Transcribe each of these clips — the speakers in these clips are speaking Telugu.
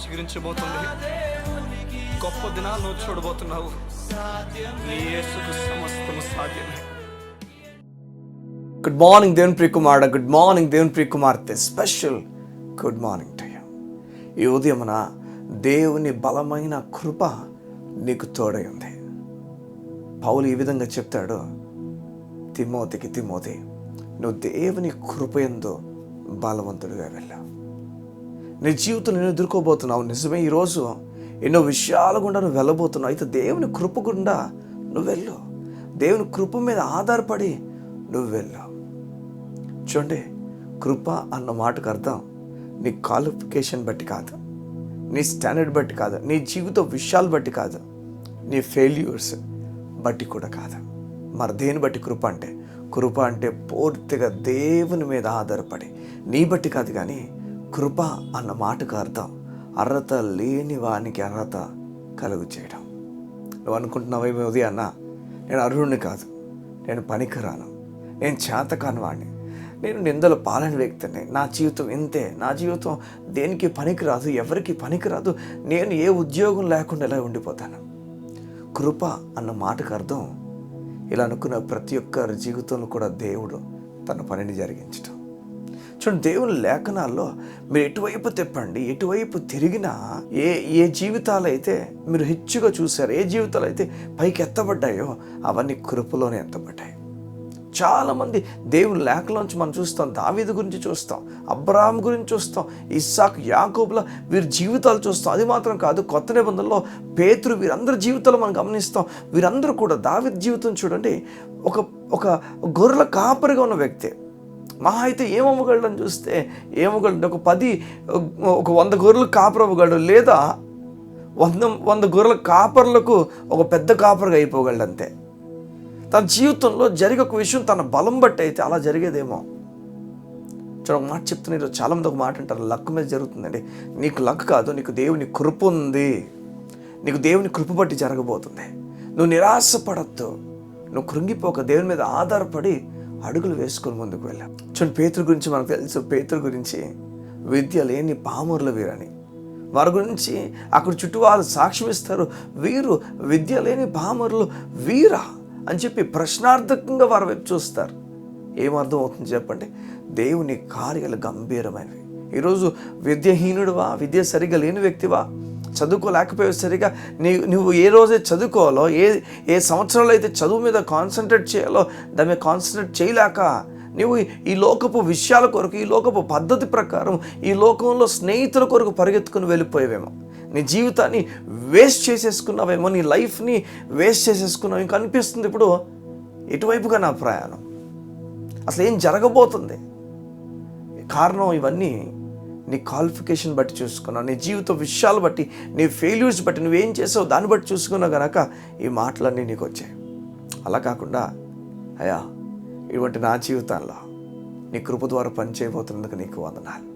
చిగురించబోతుంది. గొప్ప దినాలు నువ్వు చూడబోతున్నావు. నీ యేసుకు సమస్తము సాధ్యమే. గుడ్ మార్నింగ్ దేవుని ప్రియ కుమారుడా, గుడ్ మార్నింగ్ దేవుని ప్రియ కుమార్తె, special good morning to you. ఈ ఉదయమున దేవుని బలమైన కృప నీకు తోడై ఉంది. పౌలు ఈ విధంగా చెప్తాడు తిమోతికి, తిమోతి నువ్వు దేవుని కృపయందు బలవంతుడిగా వెళ్ళావు. నీ జీవితం నేను ఎదుర్కోబోతున్నావు. నిజమే, ఈరోజు ఎన్నో విషయాల గుండా నువ్వు వెళ్ళబోతున్నావు. అయితే దేవుని కృప గుండా నువ్వు వెళ్ళు. దేవుని కృప మీద ఆధారపడి నువ్వు వెళ్ళు. చూడండి, కృప అన్న మాటకు అర్థం నీ క్వాలిఫికేషన్ బట్టి కాదు, నీ స్టాండర్డ్ బట్టి కాదు, నీ జీవిత విషయాలు బట్టి కాదు, నీ ఫెయిల్యూర్స్ బట్టి కూడా కాదు. మరి దేని బట్టి కృప అంటే? కృప అంటే పూర్తిగా దేవుని మీద ఆధారపడి, నీ బట్టి కాదు. కానీ కృప అన్న మాటకు అర్థం అర్హత లేని వానికి అర్హత కలుగు చేయడం. నువ్వు అనుకుంటున్నావేమో ఉదయాన్న నేను అర్హుడిని కాదు, నేను పనికిరాను, నేను చేతకాని వాడిని, నేను నిందలు పాలని వ్యక్తిని, నా జీవితం ఇంతే, నా జీవితం దేనికి పనికిరాదు, ఎవరికి పనికిరాదు, నేను ఏ ఉద్యోగం లేకుండా ఇలా ఉండిపోతాను. కృప అన్న మాటకు అర్థం ఇలా అనుకున్న ప్రతి ఒక్కరి జీవితంలో కూడా దేవుడు తన పనిని జరిగించడం. చూడండి, దేవుని లేఖనాల్లో మీరు ఎటువైపు తిప్పండి, ఎటువైపు తిరిగినా ఏ జీవితాలు అయితే మీరు హెచ్చుగా చూశారు, ఏ జీవితాలు అయితే పైకి ఎత్తబడ్డాయో అవన్నీ కృపలోనే ఎత్తబడ్డాయి. చాలామంది దేవుని లేఖలోంచి మనం చూస్తాం. దావీదు గురించి చూస్తాం, అబ్రహాం గురించి చూస్తాం, ఇస్సాకు, యాకోబుల వీరి జీవితాలు చూస్తాం. అది మాత్రం కాదు, కొత్త నిబంధనలో పేతురు, వీరందరి జీవితాలు మనం గమనిస్తాం. వీరందరూ కూడా దావీదు జీవితం చూడండి, ఒక గొర్రెల కాపరిగా ఉన్న వ్యక్తి. మహా అయితే ఏమవ్వగలడని చూస్తే ఏమవ్వగలడు, ఒక 100 గొర్రెలు కాపరి అవ్వగలడు, లేదా 100 గొర్రెల కాపర్లకు ఒక పెద్ద కాపరిగా అయిపోగలడు అంతే. తన జీవితంలో జరిగే ఒక విషయం తన బలం బట్టి అయితే అలా జరిగేదేమో. చూడ ఒక మాట చెప్తున్నారు, చాలామంది ఒక మాట అంటారు, లక్ మీద జరుగుతుందండి. నీకు లక్ కాదు, నీకు దేవుని కృప ఉంది. నీకు దేవుని కృప బట్టి జరగబోతుంది. నువ్వు నిరాశపడద్దు, నువ్వు కృంగిపోక దేవుని మీద ఆధారపడి అడుగులు వేసుకొని ముందుకు వెళ్ళావు. చూడండి, పేతురు గురించి మనకు తెలుసు. పేతురు గురించి విద్య లేని పామరుల వీరని, వారి గురించి అక్కడ చుట్టూ వాళ్ళు సాక్ష్యం ఇస్తారు, వీరు విద్య లేని పామరులు వీరా అని చెప్పి ప్రశ్నార్థకంగా వారి వైపు చూస్తారు. ఏమర్థం అవుతుంది చెప్పండి? దేవుని కార్యాలు గంభీరమైనవి. ఈరోజు విద్యాహీనుడువా, విద్య సరిగా లేని వ్యక్తివా, చదువుకోలేకపోయావు సరిగా, నువ్వు ఏ రోజే చదువుకోవాలో, ఏ సంవత్సరంలో అయితే చదువు మీద కాన్సన్ట్రేట్ చేయాలో దాని మీద కాన్సన్ట్రేట్ చేయలేక నువ్వు ఈ లోకపు విషయాల కొరకు, ఈ లోకపు పద్ధతి ప్రకారం, ఈ లోకంలో స్నేహితుల కొరకు పరిగెత్తుకుని వెళ్ళిపోయావేమో, నీ జీవితాన్ని వేస్ట్ చేసేసుకున్నావేమో, నీ లైఫ్ని వేస్ట్ చేసేసుకున్నావు. ఇంకా అనిపిస్తుంది ఇప్పుడు ఎటువైపుగా నా ప్రయాణం, అసలు ఏం జరగబోతుంది? కారణం ఇవన్నీ నీ క్వాలిఫికేషన్ బట్టి చూసుకున్నావు, నీ జీవిత విషయాలు బట్టి, నీ ఫెయిల్యూర్స్ బట్టి, నువ్వేం చేసావు దాన్ని బట్టి చూసుకున్నావు కనుక ఈ మాటలన్నీ నీకు వచ్చాయి. అలా కాకుండా అయ్యా, ఇటువంటి నా జీవితాల్లో నీ కృప ద్వారా పనిచేయబోతున్నందుకు నీకు వందనాలు.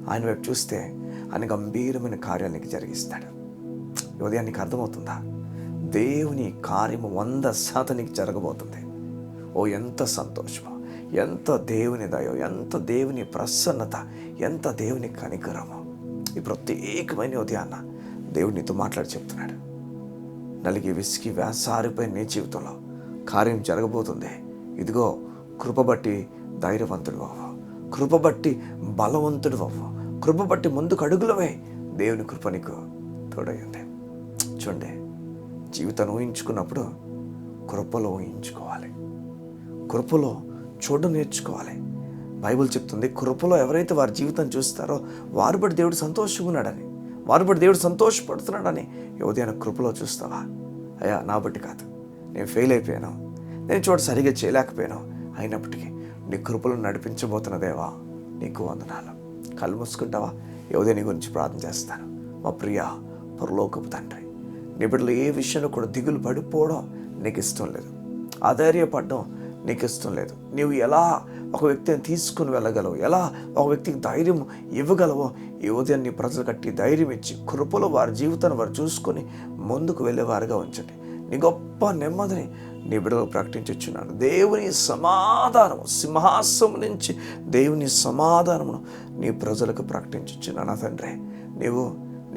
ఆయన వైపు చూస్తే ఆయన గంభీరమైన కార్యాలు నీకు జరిగిస్తాడు. ఈ ఉదయం నీకు అర్థమవుతుందా? దేవుని కార్యము 100% నీకు జరగబోతుంది. ఓ ఎంత సంతోషమో, ఎంత దేవుని దయో, ఎంత దేవుని ప్రసన్నత, ఎంత దేవుని కనికరమో. ఈ ప్రత్యేకమైన ఉదయాన్న దేవుడు నీతో మాట్లాడి చెప్తున్నాడు. నలిగి విసిగి వేసారిపోయిన నీ జీవితంలో కార్యం జరగబోతుంది. ఇదిగో, కృప బట్టి ధైర్యవంతుడు అవ్వు, కృప బట్టి బలవంతుడు అవ్వు, కృప బట్టి ముందుకు అడుగులవే. దేవుని కృప నీకు తోడైంది. చూడండి, జీవితాన్ని ఊహించుకున్నప్పుడు కృపలో ఊహించుకోవాలి, కృపలో చూడడం నేర్చుకోవాలి. బైబిల్ చెప్తుంది, కృపలో ఎవరైతే వారి జీవితాన్ని చూస్తారో వారు బట్టి దేవుడు సంతోషంగా ఉన్నాడని, వారు బట్టి దేవుడు సంతోషపడుతున్నాడని. ఉదయాన్న కృపలో చూస్తావా? అయ్యా, నా బట్టి కాదు, నేను ఫెయిల్ అయిపోయాను, నేను చోట సరిగా చేయలేకపోయాను, అయినప్పటికీ నీ కృపలో నడిపించబోతున్న దేవా నీకు వందనాలు. కళ్ళు మూసుకుంటావా? ఉదయం నీ గురించి ప్రార్థన చేస్తాను. మా ప్రియ పరలోకపు తండ్రి, నీ బిడ్డలు ఏ విషయంలో కూడా దిగులు పడిపోవడం నీకు ఇష్టం లేదు, ఆధైర్యపడడం నీకు ఇష్టం లేదు. నీవు ఎలా ఒక వ్యక్తిని తీసుకుని వెళ్ళగలవు, ఎలా ఒక వ్యక్తికి ధైర్యం ఇవ్వగలవో ఈ ఉదయం నీ ప్రజలు కట్టి ధైర్యం ఇచ్చి కృపలో వారి జీవితాన్ని వారు చూసుకొని ముందుకు వెళ్ళేవారుగా ఉంచండి. నీ గొప్ప నెమ్మదిని నీ బిడ్డలకు ప్రకటించుచున్నాను. దేవుని సమాధానము, సింహాసనం నుంచి దేవుని సమాధానమును నీ ప్రజలకు ప్రకటించుచున్నాను. తండ్రి, నీవు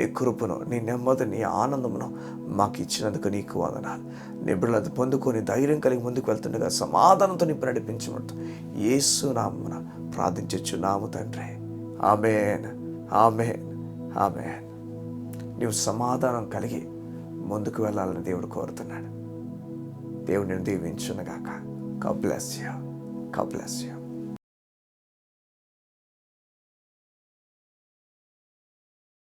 నీ కృపను, నీ నెమ్మది, నీ ఆనందమును మాకు ఇచ్చినందుకు నీకు వందనాలు. నీ బిడ్డలతో పొందుకొని ధైర్యం కలిగి ముందుకు వెళ్తుండగా సమాధానంతో నింపి నడిపించమంటూ యేసు నామమున ప్రార్థించుచున్నాము తండ్రి. ఆమేన్, ఆమేన్, ఆమేన్. నీవు సమాధానం కలిగి ముందుకు వెళ్ళాలని దేవుడు కోరుతున్నాడు. దేవుడు నేను దీవించునుగాక. God bless you. God bless you.